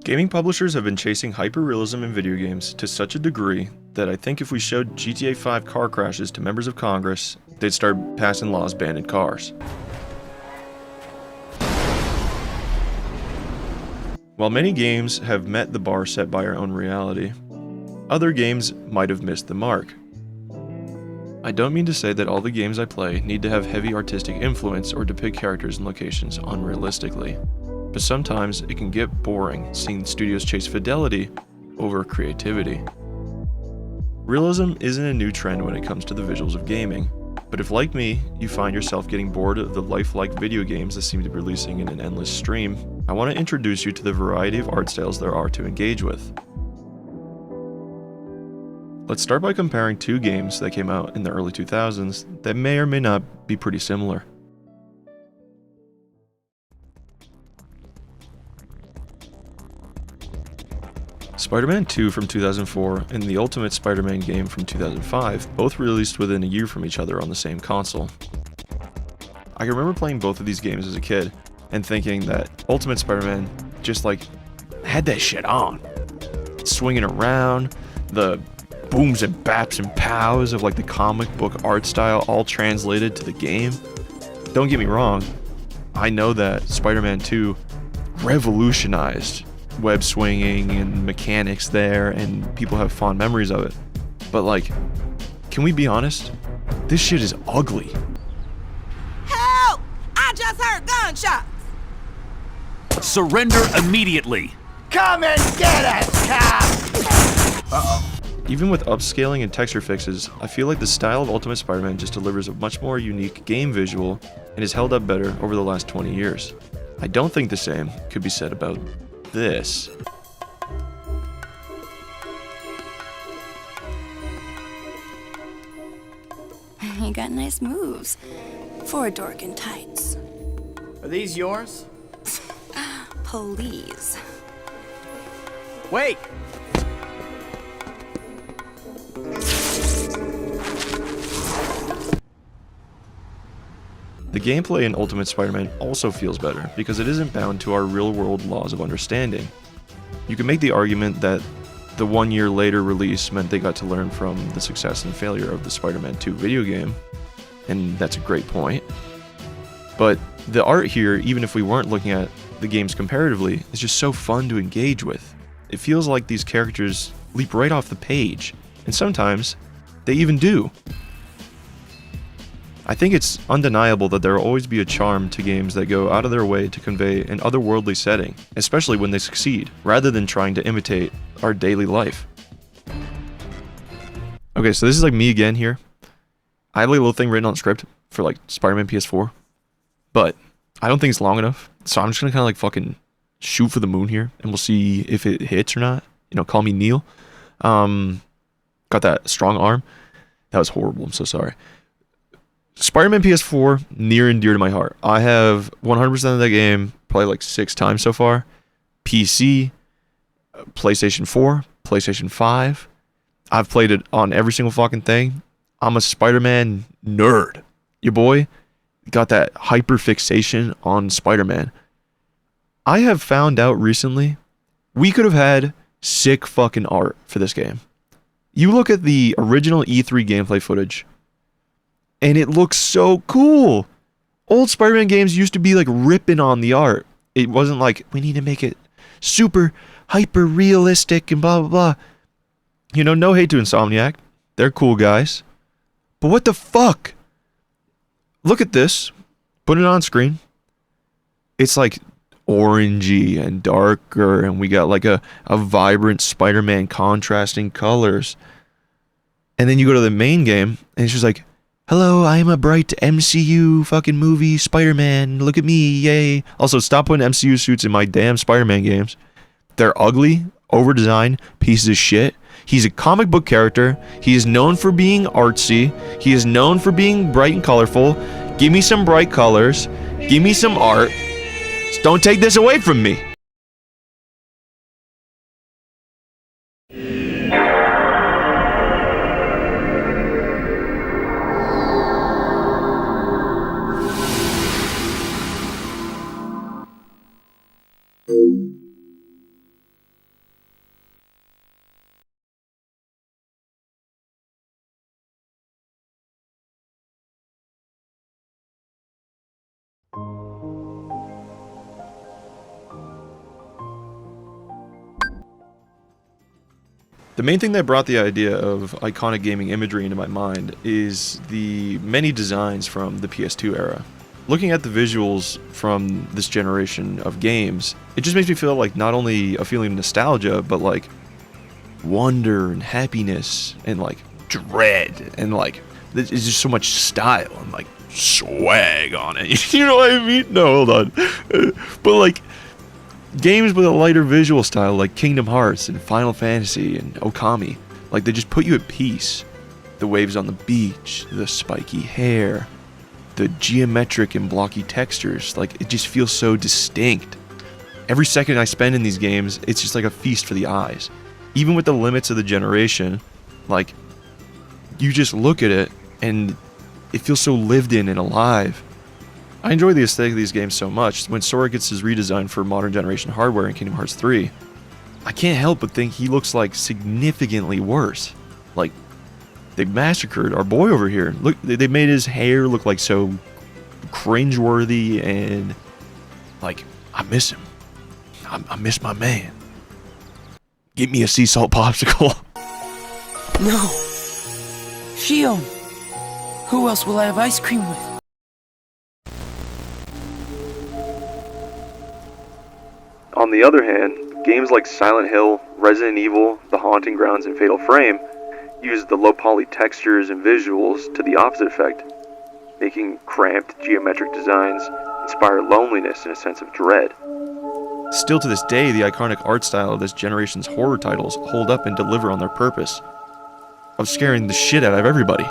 Gaming publishers have been chasing hyper-realism in video games to such a degree that I think if we showed GTA 5 car crashes to members of Congress, they'd start passing laws banning cars. While many games have met the bar set by our own reality, other games might have missed the mark. I don't mean to say that all the games I play need to have heavy artistic influence or depict characters and locations unrealistically, but sometimes it can get boring seeing studios chase fidelity over creativity. Realism isn't a new trend when it comes to the visuals of gaming, but if, like me, you find yourself getting bored of the lifelike video games that seem to be releasing in an endless stream, I want to introduce you to the variety of art styles there are to engage with. Let's start by comparing two games that came out in the early 2000s that may or may not be pretty similar. Spider-Man 2 from 2004 and the Ultimate Spider-Man game from 2005 both released within a year from each other on the same console. I can remember playing both of these games as a kid and thinking that Ultimate Spider-Man just had that shit on. Swinging around, the booms and baps and pows of the comic book art style all translated to the game. Don't get me wrong, I know that Spider-Man 2 revolutionized web swinging and mechanics there, and people have fond memories of it. But can we be honest? This shit is ugly. Help! I just heard gunshots! Surrender immediately! Come and get us, cop! Uh-oh. Even with upscaling and texture fixes, I feel like the style of Ultimate Spider-Man just delivers a much more unique game visual and has held up better over the last 20 years. I don't think the same could be said about this. You got nice moves for a dork in tights. Are these yours? Please. Wait! The gameplay in Ultimate Spider-Man also feels better because it isn't bound to our real-world laws of understanding. You can make the argument that the 1 year later release meant they got to learn from the success and failure of the Spider-Man 2 video game, and that's a great point. But the art here, even if we weren't looking at the games comparatively, is just so fun to engage with. It feels like these characters leap right off the page, and sometimes they even do. I think it's undeniable that there will always be a charm to games that go out of their way to convey an otherworldly setting, especially when they succeed, rather than trying to imitate our daily life. Okay, so this is me again here. I have a little thing written on the script for Spider-Man PS4, but I don't think it's long enough, so I'm just gonna fucking shoot for the moon here, and we'll see if it hits or not. Call me Neil. Got that strong arm. That was horrible, I'm so sorry. Spider-Man PS4, near and dear to my heart. I have 100% of that game probably 6 times so far. PC, PlayStation 4, PlayStation 5. I've played it on every single fucking thing. I'm a Spider-Man nerd. Your boy got that hyper-fixation on Spider-Man. I have found out recently, we could have had sick fucking art for this game. You look at the original E3 gameplay footage, and it looks so cool. Old Spider-Man games used to be ripping on the art. It wasn't we need to make it super hyper-realistic and blah, blah, blah. No hate to Insomniac. They're cool guys. But what the fuck? Look at this. Put it on screen. It's orangey and darker, and we got a vibrant Spider-Man contrasting colors. And then you go to the main game, and it's just hello, I am a bright MCU fucking movie Spider-Man. Look at me, yay. Also, stop putting MCU suits in my damn Spider-Man games. They're ugly, over-designed, pieces of shit. He's a comic book character. He is known for being artsy. He is known for being bright and colorful. Give me some bright colors. Give me some art. Just don't take this away from me. The main thing that brought the idea of iconic gaming imagery into my mind is the many designs from the PS2 era. Looking at the visuals from this generation of games, it just makes me feel like not only a feeling of nostalgia, but like wonder and happiness and like dread and like there's just so much style and like swag on it. You know what I mean? No, hold on. But like games with a lighter visual style like Kingdom Hearts and Final Fantasy and Okami, like they just put you at peace. The waves on the beach, the spiky hair, the geometric and blocky textures, like it just feels so distinct. Every second I spend in these games, it's just like a feast for the eyes. Even with the limits of the generation, like you just look at it and it feels so lived in and alive. I enjoy the aesthetic of these games so much. When Sora gets his redesign for modern generation hardware in Kingdom Hearts 3, I can't help but think he looks like significantly worse. Like, they massacred our boy over here. Look, they made his hair look like so cringeworthy and like, I miss him. I miss my man. Get me a sea salt popsicle. No. Shion. Who else will I have ice cream with? On the other hand, games like Silent Hill, Resident Evil, The Haunting Grounds, and Fatal Frame use the low poly textures and visuals to the opposite effect, making cramped geometric designs inspire loneliness and a sense of dread. Still to this day, the iconic art style of this generation's horror titles hold up and deliver on their purpose of scaring the shit out of everybody.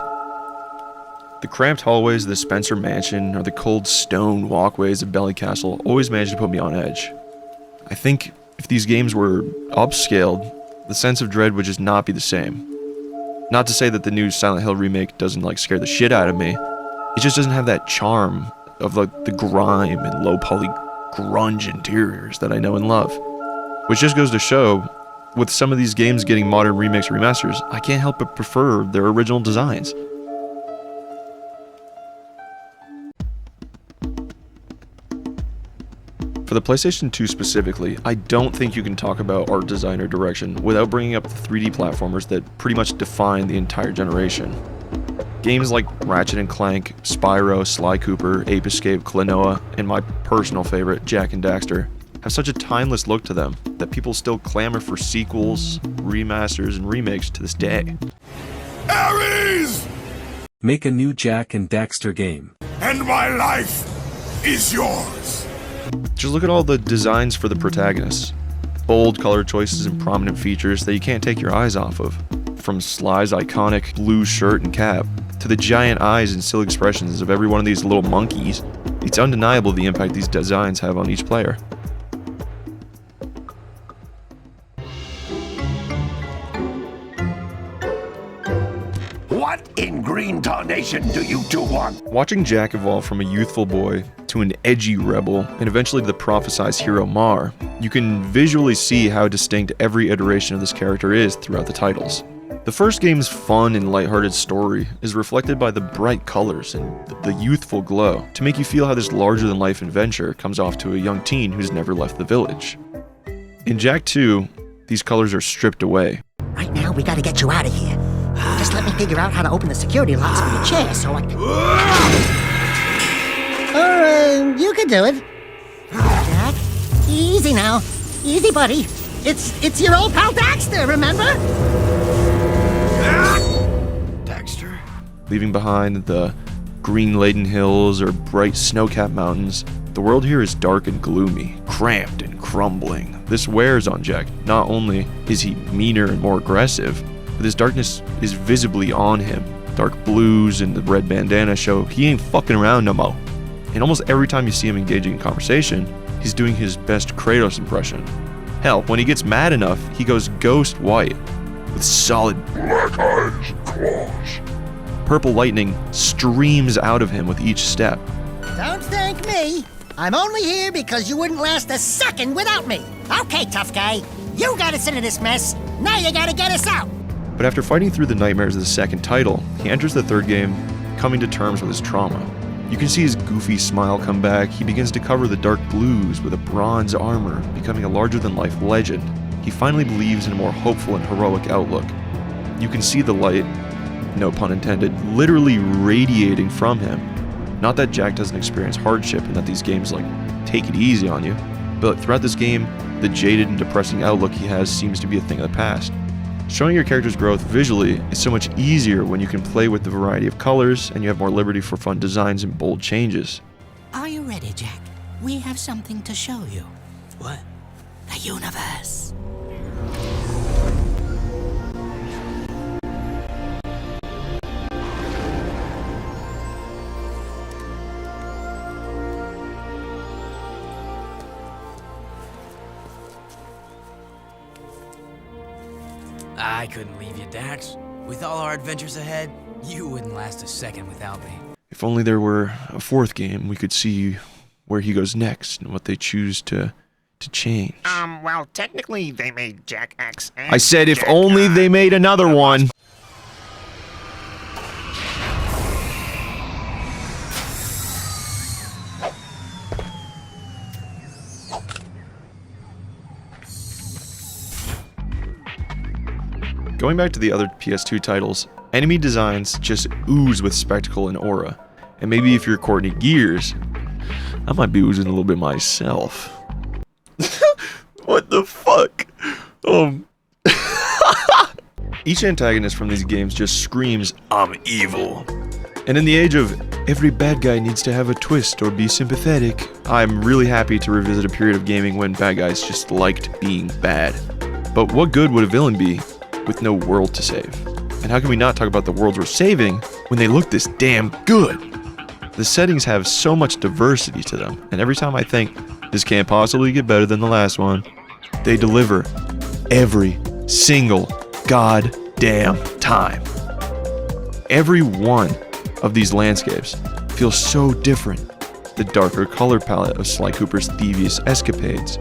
The cramped hallways of the Spencer Mansion or the cold stone walkways of Belly Castle always managed to put me on edge. I think if these games were upscaled, the sense of dread would just not be the same. Not to say that the new Silent Hill remake doesn't like scare the shit out of me, it just doesn't have that charm of like the grime and low poly grunge interiors that I know and love. Which just goes to show, with some of these games getting modern remakes or remasters, I can't help but prefer their original designs. For the PlayStation 2 specifically, I don't think you can talk about art design or direction without bringing up the 3D platformers that pretty much define the entire generation. Games like Ratchet & Clank, Spyro, Sly Cooper, Ape Escape, Klonoa, and my personal favorite, Jak and Daxter, have such a timeless look to them that people still clamor for sequels, remasters, and remakes to this day. Ares! Make a new Jak and Daxter game. And my life is yours. Just look at all the designs for the protagonists. Bold color choices and prominent features that you can't take your eyes off of. From Sly's iconic blue shirt and cap, to the giant eyes and silly expressions of every one of these little monkeys, it's undeniable the impact these designs have on each player. What in green tarnation do you two want? Watching Jak evolve from a youthful boy to an edgy rebel, and eventually to the prophesized hero Mar, you can visually see how distinct every iteration of this character is throughout the titles. The first game's fun and lighthearted story is reflected by the bright colors and the youthful glow to make you feel how this larger-than-life adventure comes off to a young teen who's never left the village. In Jak 2, these colors are stripped away. Right now, we gotta get you out of here. Just let me figure out how to open the security locks for your chair so I can... you can do it. Jak, easy now. Easy, buddy. It's your old pal Daxter, remember? Daxter? Leaving behind the green-laden hills or bright snow-capped mountains, the world here is dark and gloomy, cramped and crumbling. This wears on Jak. Not only is he meaner and more aggressive, but this darkness is visibly on him. Dark blues and the red bandana show he ain't fucking around no more. And almost every time you see him engaging in conversation, he's doing his best Kratos impression. Hell, when he gets mad enough, he goes ghost white, with solid black eyes and claws. Purple lightning streams out of him with each step. Don't thank me. I'm only here because you wouldn't last a second without me. Okay, tough guy. You got us into this mess. Now you gotta get us out. But after fighting through the nightmares of the second title, he enters the third game coming to terms with his trauma. You can see his goofy smile come back. He begins to cover the dark blues with a bronze armor, becoming a larger-than-life legend. He he finally believes in a more hopeful and heroic outlook. You can see the light, no pun intended, literally radiating from him. Not that Jack doesn't experience hardship and that these games like take it easy on you, but throughout this game, the jaded and depressing outlook he has seems to be a thing of the past. Showing your character's growth visually is so much easier when you can play with the variety of colors and you have more liberty for fun designs and bold changes. Are you ready, Jack? We have something to show you. What? The universe. I couldn't leave you, Dax. With all our adventures ahead, you wouldn't last a second without me. If only there were a fourth game, we could see where he goes next and what they choose to change. Well, technically they made Jack X and I said if Jack only they made another one. Going back to the other PS2 titles, enemy designs just ooze with spectacle and aura. And maybe if you're Courtney Gears, I might be oozing a little bit myself. What the fuck? Each antagonist from these games just screams, I'm evil. And in the age of every bad guy needs to have a twist or be sympathetic, I'm really happy to revisit a period of gaming when bad guys just liked being bad. But what good would a villain be with no world to save? And how can we not talk about the worlds we're saving when they look this damn good? The settings have so much diversity to them, and every time I think, this can't possibly get better than the last one, they deliver every single goddamn time. Every one of these landscapes feels so different. The darker color palette of Sly Cooper's devious escapades,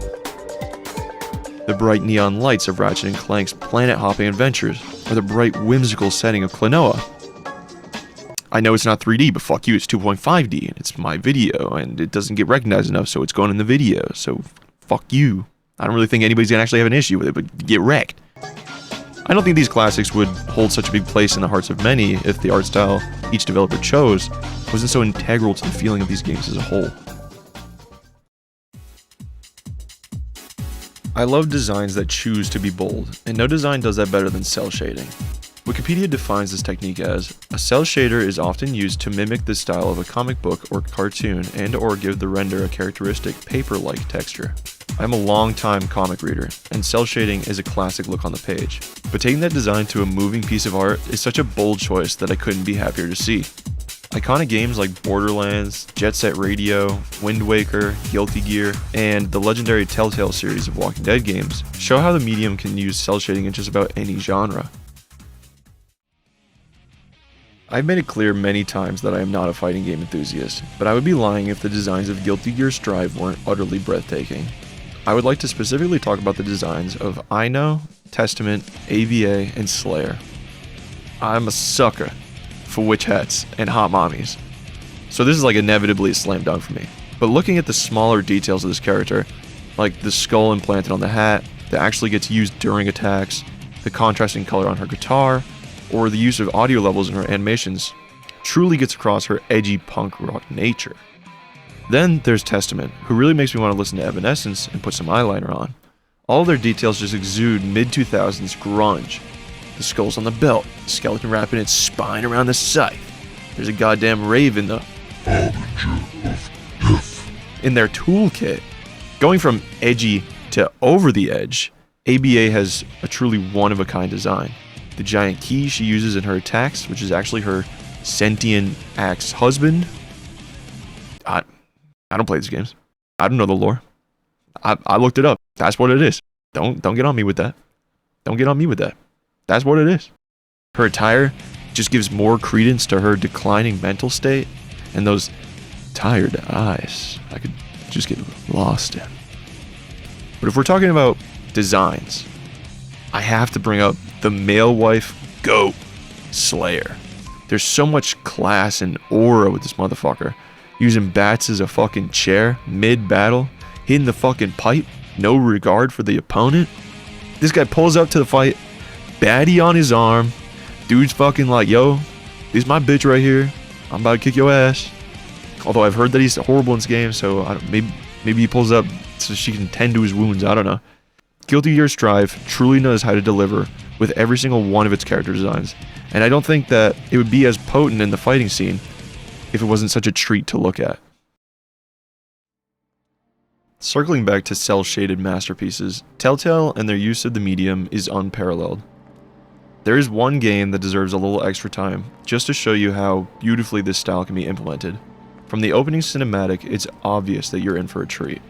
the bright neon lights of Ratchet & Clank's planet-hopping adventures, or the bright whimsical setting of Klonoa. I know it's not 3D, but fuck you, it's 2.5D, and it's my video, and it doesn't get recognized enough, so it's going in the video, so fuck you. I don't really think anybody's gonna actually have an issue with it, but get wrecked. I don't think these classics would hold such a big place in the hearts of many if the art style each developer chose wasn't so integral to the feeling of these games as a whole. I love designs that choose to be bold, and no design does that better than cell shading. Wikipedia defines this technique as, a cell shader is often used to mimic the style of a comic book or cartoon and or give the render a characteristic paper-like texture. I'm a long-time comic reader, and cell shading is a classic look on the page. But taking that design to a moving piece of art is such a bold choice that I couldn't be happier to see. Iconic games like Borderlands, Jet Set Radio, Wind Waker, Guilty Gear, and the legendary Telltale series of Walking Dead games show how the medium can use cell shading in just about any genre. I've made it clear many times that I am not a fighting game enthusiast, but I would be lying if the designs of Guilty Gear Strive weren't utterly breathtaking. I would like to specifically talk about the designs of I Know, Testament, AVA, and Slayer. I'm a sucker for witch hats and hot mommies, so this is like inevitably a slam dunk for me. But looking at the smaller details of this character, like the skull implanted on the hat that actually gets used during attacks, the contrasting color on her guitar, or the use of audio levels in her animations, truly gets across her edgy punk rock nature. Then there's Testament, who really makes me want to listen to Evanescence and put some eyeliner on. All of their details just exude mid-2000s grunge. The skull's on the belt, the skeleton wrapping its spine around the scythe. There's a goddamn rave in the in their toolkit. Going from edgy to over the edge, ABA has a truly one-of-a-kind design. The giant key she uses in her attacks, which is actually her sentient axe husband. I don't play these games. I don't know the lore. I looked it up. That's what it is. Don't get on me with that. Don't get on me with that. That's what it is. Her attire just gives more credence to her declining mental state and those tired eyes I could just get lost in. But if we're talking about designs, I have to bring up the male wife goat, Slayer. There's so much class and aura with this motherfucker. Using bats as a fucking chair, mid-battle, hitting the fucking pipe, no regard for the opponent. This guy pulls up to the fight, baddie on his arm. Dude's fucking like, yo, this is my bitch right here. I'm about to kick your ass. Although I've heard that he's horrible in this game, so maybe he pulls up so she can tend to his wounds. I don't know. Guilty Gear Strive truly knows how to deliver with every single one of its character designs, and I don't think that it would be as potent in the fighting scene if it wasn't such a treat to look at. Circling back to cel-shaded masterpieces, Telltale and their use of the medium is unparalleled. There is one game that deserves a little extra time just to show you how beautifully this style can be implemented. From the opening cinematic, it's obvious that you're in for a treat.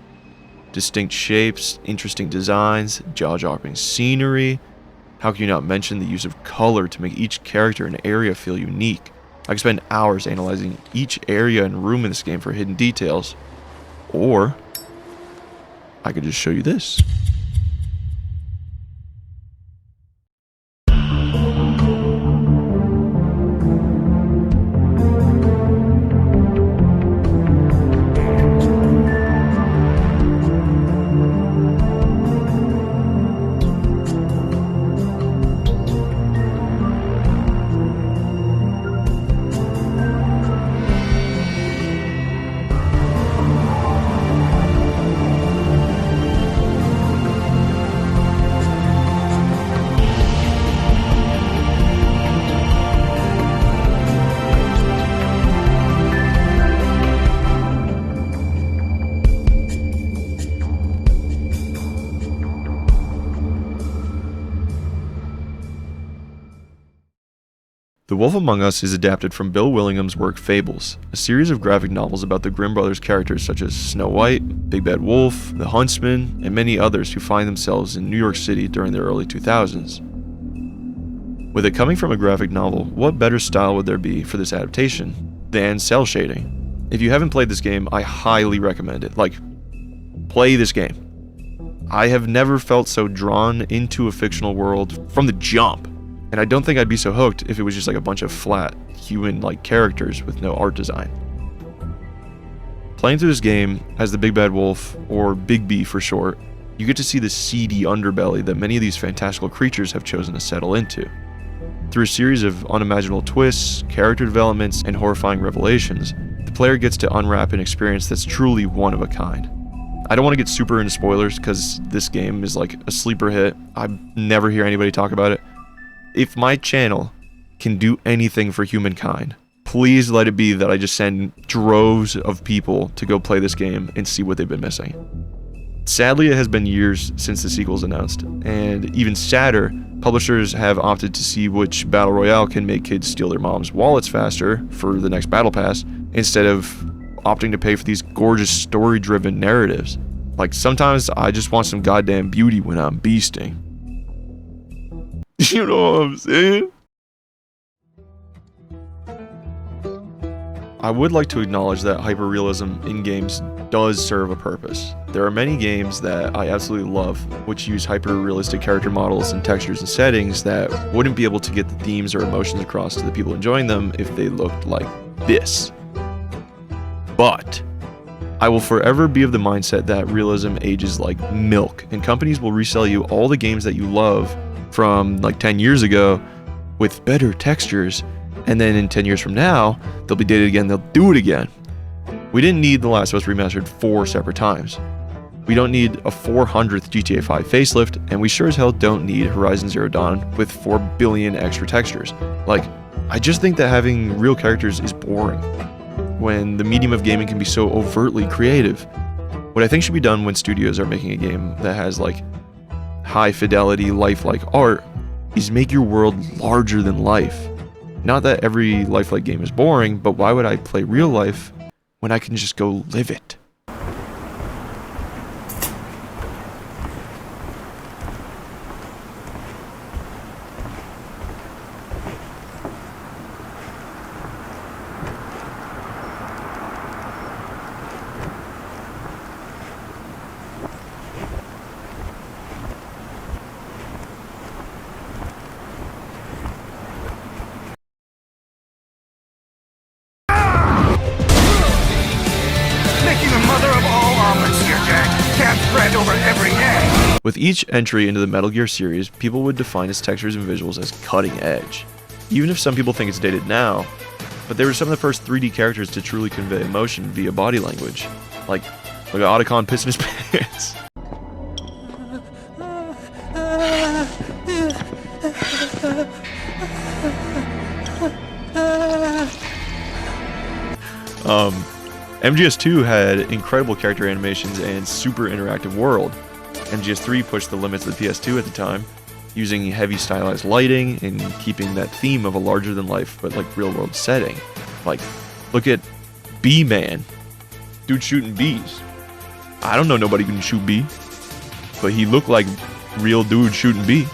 Distinct shapes, interesting designs, jaw-dropping scenery. How can you not mention the use of color to make each character and area feel unique? I could spend hours analyzing each area and room in this game for hidden details. Or I could just show you this. The Wolf Among Us is adapted from Bill Willingham's work Fables, a series of graphic novels about the Grimm brothers' characters such as Snow White, Big Bad Wolf, the Huntsman, and many others who find themselves in New York City during the early 2000s. With it coming from a graphic novel, what better style would there be for this adaptation than cel shading? If you haven't played this game, I highly recommend it. Play this game. I have never felt so drawn into a fictional world from the jump. And I don't think I'd be so hooked if it was just like a bunch of flat, human-like characters with no art design. Playing through this game as the Big Bad Wolf, or Big B for short, you get to see the seedy underbelly that many of these fantastical creatures have chosen to settle into. Through a series of unimaginable twists, character developments, and horrifying revelations, the player gets to unwrap an experience that's truly one of a kind. I don't want to get super into spoilers because this game is like a sleeper hit. I never hear anybody talk about it. If my channel can do anything for humankind, please let it be that I just send droves of people to go play this game and see what they've been missing. Sadly, it has been years since the sequel's announced, and even sadder, publishers have opted to see which battle royale can make kids steal their mom's wallets faster for the next battle pass, instead of opting to pay for these gorgeous story-driven narratives. Sometimes I just want some goddamn beauty when I'm beasting. You know what I'm saying? I would like to acknowledge that hyper-realism in games does serve a purpose. There are many games that I absolutely love, which use hyper-realistic character models and textures and settings that wouldn't be able to get the themes or emotions across to the people enjoying them if they looked like this. But I will forever be of the mindset that realism ages like milk, and companies will resell you all the games that you love from 10 years ago with better textures, and then in 10 years from now, they'll be dated again, they'll do it again. We didn't need The Last of Us Remastered 4 separate times. We don't need a 400th GTA 5 facelift, and we sure as hell don't need Horizon Zero Dawn with 4 billion extra textures. I just think that having real characters is boring, when the medium of gaming can be so overtly creative. What I think should be done when studios are making a game that has high fidelity, lifelike art is make your world larger than life. Not that every lifelike game is boring, but why would I play real life when I can just go live it? With each entry into the Metal Gear series, people would define its textures and visuals as cutting edge. Even if some people think it's dated now, but they were some of the first 3D characters to truly convey emotion via body language. Like Otacon pissing his pants. MGS2 had incredible character animations and super interactive world. MGS3 pushed the limits of the PS2 at the time, using heavy stylized lighting and keeping that theme of a larger than life but like real world setting. Like, look at B-Man. Dude shooting bees. I don't know nobody can shoot bee, but he looked like real dude shooting bee.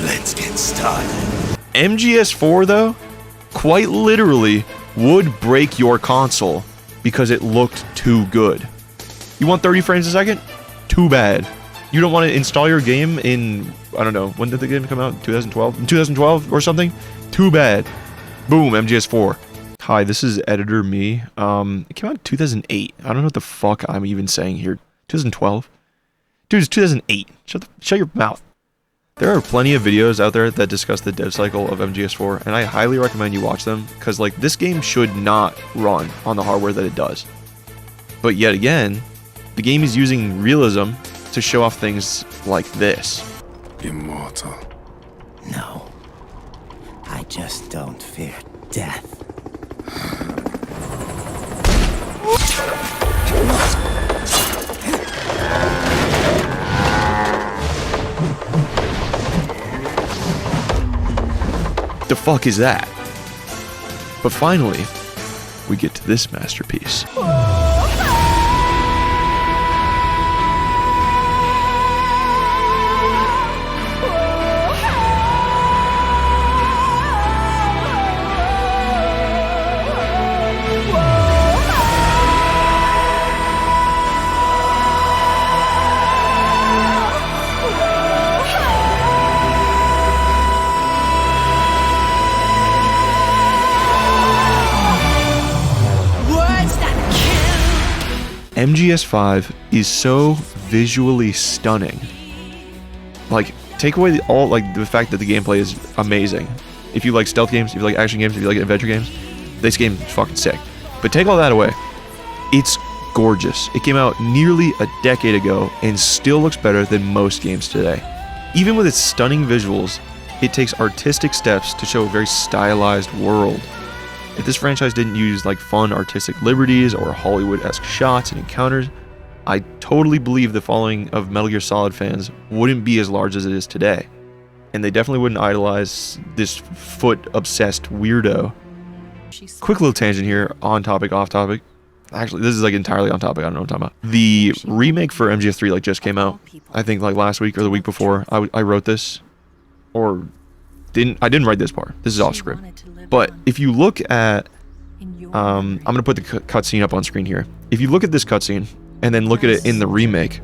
Let's get started. MGS4 though, quite literally would break your console because it looked too good. You want 30 frames a second? Too bad. You don't want to install your game in, I don't know, when did the game come out? 2012? In 2012 or something? Too bad. Boom, MGS4. Hi, this is Editor Me. It came out in 2008. I don't know what the fuck I'm even saying here. 2012? Dude, it's 2008. Shut your mouth. There are plenty of videos out there that discuss the dev cycle of MGS4, and I highly recommend you watch them, because like this game should not run on the hardware that it does. But yet again, the game is using realism to show off things like this. Immortal. No. I just don't fear death. The fuck is that? But finally, we get to this masterpiece. MGS5 is so visually stunning. Like, take away the fact that the gameplay is amazing. If you like stealth games, if you like action games, if you like adventure games, this game is fucking sick. But take all that away, it's gorgeous. It came out nearly a decade ago and still looks better than most games today. Even with its stunning visuals, it takes artistic steps to show a very stylized world. If this franchise didn't use like fun artistic liberties or Hollywood-esque shots and encounters, I totally believe the following of Metal Gear Solid fans wouldn't be as large as it is today. And they definitely wouldn't idolize this foot-obsessed weirdo. Quick little tangent here, on topic, off topic. Actually, this is like entirely on topic, I don't know what I'm talking about. The remake for MGS3 like just came out, I think like last week or the week before. I wrote this, or I didn't write this part. This is off script. But if you look at, I'm gonna put the cutscene up on screen here. If you look at this cutscene and then look at it in the remake,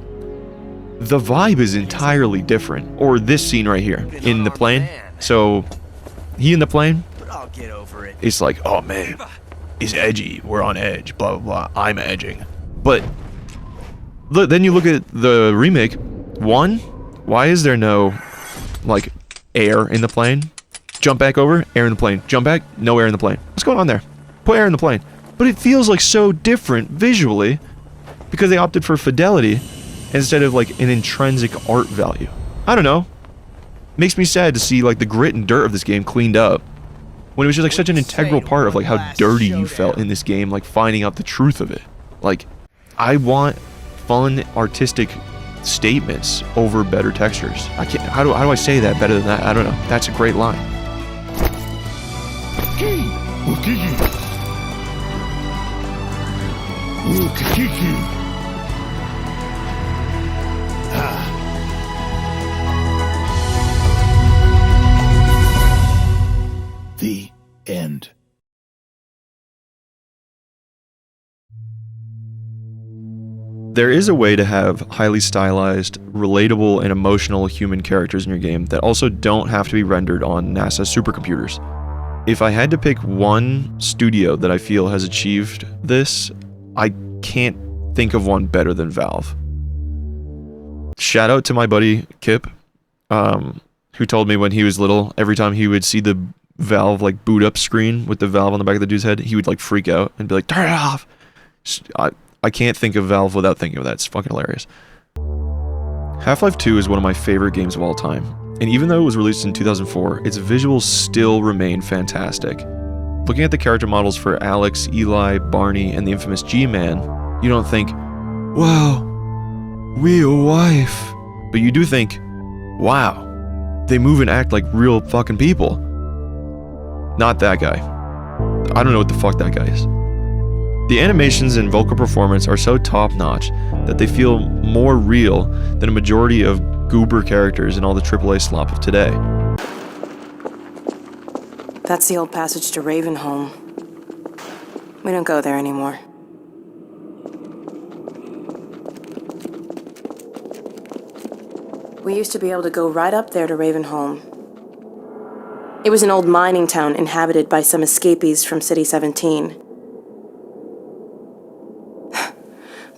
the vibe is entirely different. Or this scene right here in the plane. So he in the plane, it's like, oh man, it's edgy. We're on edge. Blah blah blah. I'm edging. But look, then you look at the remake. One, why is there no like air in the plane? Jump back over, air in the plane. Jump back, no air in the plane. What's going on there? Put air in the plane. But it feels like so different visually because they opted for fidelity instead of like an intrinsic art value. I don't know. Makes me sad to see like the grit and dirt of this game cleaned up when it was just like such an integral part of like how dirty you felt in this game, like finding out the truth of it. Like, I want fun artistic statements over better textures. I can't. How do I say that better than that? I don't know. That's a great line. The end. There is a way to have highly stylized, relatable, and emotional human characters in your game that also don't have to be rendered on NASA supercomputers. If I had to pick one studio that I feel has achieved this, I can't think of one better than Valve. shout out to my buddy Kip, who told me when he was little, every time he would see the Valve like boot up screen with the Valve on the back of the dude's head, he would like freak out and be like, turn it off. I can't think of Valve without thinking of that. It's fucking hilarious. Half-Life 2 is one of my favorite games of all time, and even though it was released in 2004, its visuals still remain fantastic. Looking at the character models for Alex, Eli, Barney, and the infamous G-Man, you don't think, wow, real wife. But you do think, wow, they move and act like real fucking people. Not that guy. I don't know what the fuck that guy is. The animations and vocal performance are so top-notch that they feel more real than a majority of goober characters in all the AAA slop of today. That's the old passage to Ravenholm. We don't go there anymore. We used to be able to go right up there to Ravenholm. It was an old mining town inhabited by some escapees from City 17.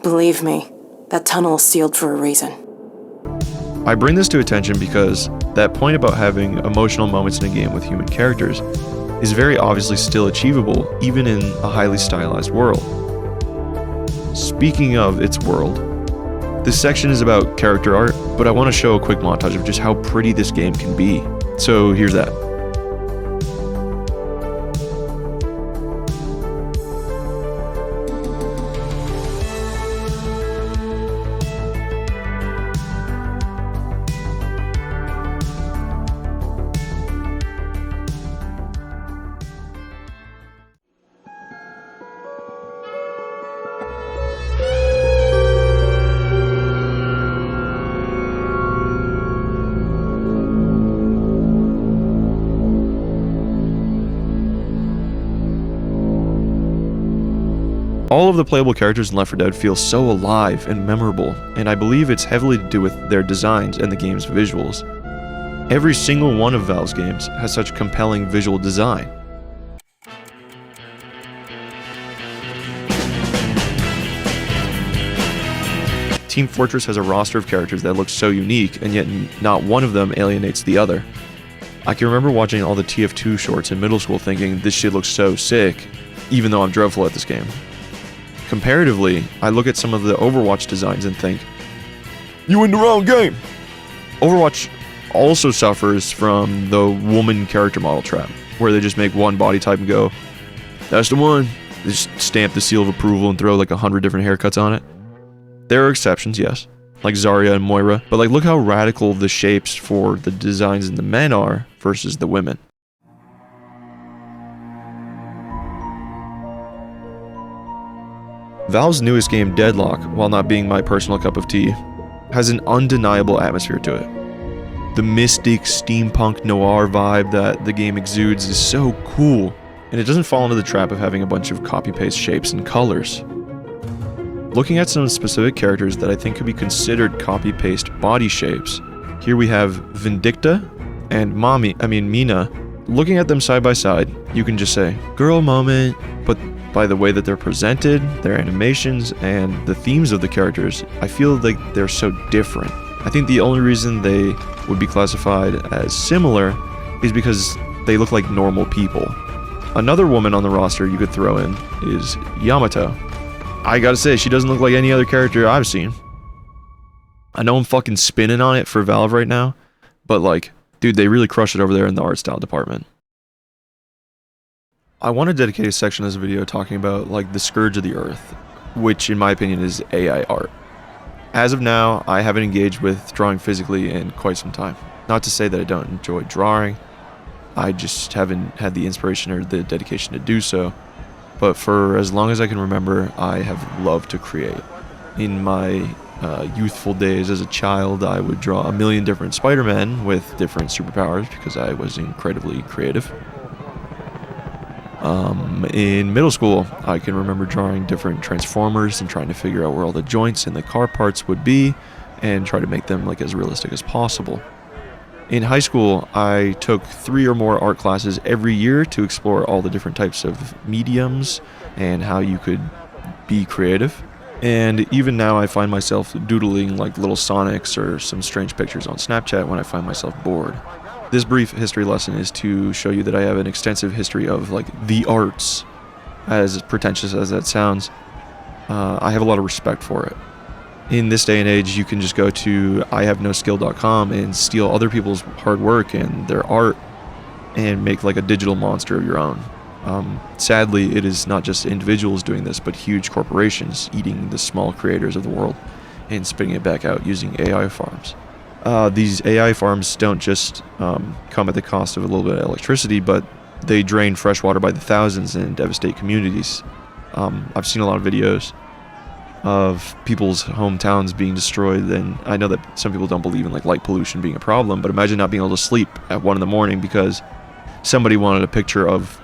Believe me, that tunnel is sealed for a reason. I bring this to attention because that point about having emotional moments in a game with human characters is very obviously still achievable, even in a highly stylized world. Speaking of its world, this section is about character art, but I want to show a quick montage of just how pretty this game can be. So here's that. All of the playable characters in Left 4 Dead feel so alive and memorable, and I believe it's heavily to do with their designs and the game's visuals. Every single one of Valve's games has such compelling visual design. Team Fortress has a roster of characters that look so unique, and yet not one of them alienates the other. I can remember watching all the TF2 shorts in middle school thinking, this shit looks so sick, even though I'm dreadful at this game. Comparatively, I look at some of the Overwatch designs and think, you in the wrong game! Overwatch also suffers from the woman character model trap, where they just make one body type and go, that's the one. They just stamp the seal of approval and throw like 100 different haircuts on it. There are exceptions, yes, like Zarya and Moira, but like look how radical the shapes for the designs in the men are versus the women. Valve's newest game, Deadlock, while not being my personal cup of tea, has an undeniable atmosphere to it. The mystic, steampunk noir vibe that the game exudes is so cool, and it doesn't fall into the trap of having a bunch of copy-paste shapes and colors. Looking at some specific characters that I think could be considered copy-paste body shapes, here we have Vindicta and Mina. Looking at them side by side, you can just say, girl moment, but by the way that they're presented, their animations, and the themes of the characters, I feel like they're so different. I think the only reason they would be classified as similar is because they look like normal people. Another woman on the roster you could throw in is Yamato. I gotta say, she doesn't look like any other character I've seen. I know I'm fucking spinning on it for Valve right now, but like, dude, they really crush it over there in the art style department. I want to dedicate a section of this video talking about like the scourge of the earth, which in my opinion is AI art. As of now, I haven't engaged with drawing physically in quite some time. Not to say that I don't enjoy drawing, I just haven't had the inspiration or the dedication to do so. But for as long as I can remember, I have loved to create. In my youthful days as a child, I would draw a million different Spider-Men with different superpowers because I was incredibly creative. In middle school, I can remember drawing different Transformers and trying to figure out where all the joints and the car parts would be and try to make them like as realistic as possible. In high school, I took 3 or more art classes every year to explore all the different types of mediums and how you could be creative. And even now I find myself doodling like little Sonics or some strange pictures on Snapchat when I find myself bored. This brief history lesson is to show you that I have an extensive history of like the arts. As pretentious as that sounds, I have a lot of respect for it. In this day and age, you can just go to IHaveNoSkill.com and steal other people's hard work and their art and make like a digital monster of your own. Sadly, it is not just individuals doing this, but huge corporations eating the small creators of the world and spitting it back out using AI farms. These AI farms don't just come at the cost of a little bit of electricity, but they drain fresh water by the thousands and devastate communities. I've seen a lot of videos of people's hometowns being destroyed, and I know that some people don't believe in like light pollution being a problem, but imagine not being able to sleep at 1 a.m. because somebody wanted a picture of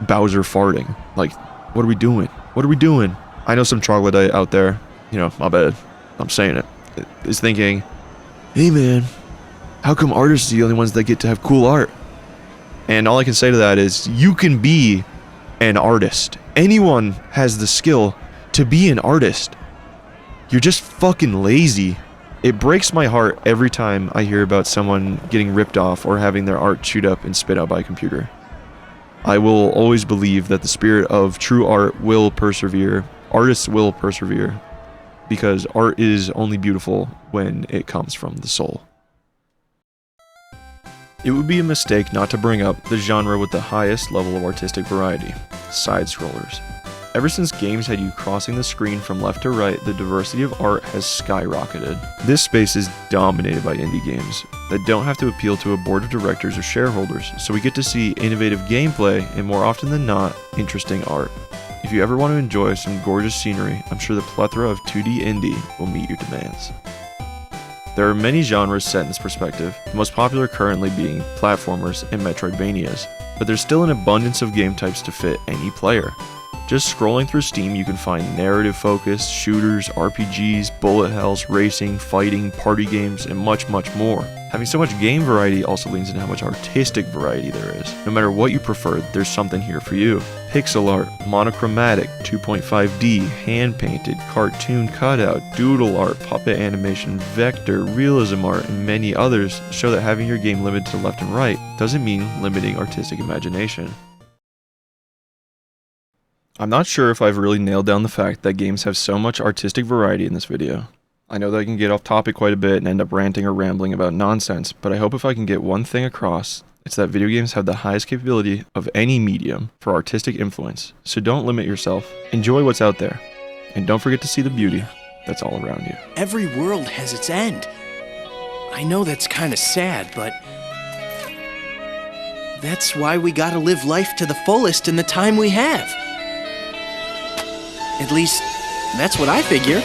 Bowser farting. Like, what are we doing? What are we doing? I know some troglodyte out there, my bad, I'm saying it, is thinking, hey man, how come artists are the only ones that get to have cool art? And all I can say to that is, you can be an artist. Anyone has the skill to be an artist. You're just fucking lazy. It breaks my heart every time I hear about someone getting ripped off or having their art chewed up and spit out by a computer. I will always believe that the spirit of true art will persevere. Artists will persevere, because art is only beautiful when it comes from the soul. It would be a mistake not to bring up the genre with the highest level of artistic variety, sidescrollers. Ever since games had you crossing the screen from left to right, the diversity of art has skyrocketed. This space is dominated by indie games that don't have to appeal to a board of directors or shareholders, so we get to see innovative gameplay and, more often than not, interesting art. If you ever want to enjoy some gorgeous scenery, I'm sure the plethora of 2D indie will meet your demands. There are many genres set in this perspective, the most popular currently being platformers and Metroidvanias, but there's still an abundance of game types to fit any player. Just scrolling through Steam, you can find narrative-focused, shooters, RPGs, bullet hells, racing, fighting, party games, and much, much more. Having so much game variety also leans into how much artistic variety there is. No matter what you prefer, there's something here for you. Pixel art, monochromatic, 2.5D, hand-painted, cartoon cutout, doodle art, puppet animation, vector, realism art, and many others show that having your game limited to left and right doesn't mean limiting artistic imagination. I'm not sure if I've really nailed down the fact that games have so much artistic variety in this video. I know that I can get off topic quite a bit and end up ranting or rambling about nonsense, but I hope if I can get one thing across, it's that video games have the highest capability of any medium for artistic influence, so don't limit yourself, enjoy what's out there, and don't forget to see the beauty that's all around you. Every world has its end. I know that's kind of sad, but that's why we gotta live life to the fullest in the time we have. At least, that's what I figure.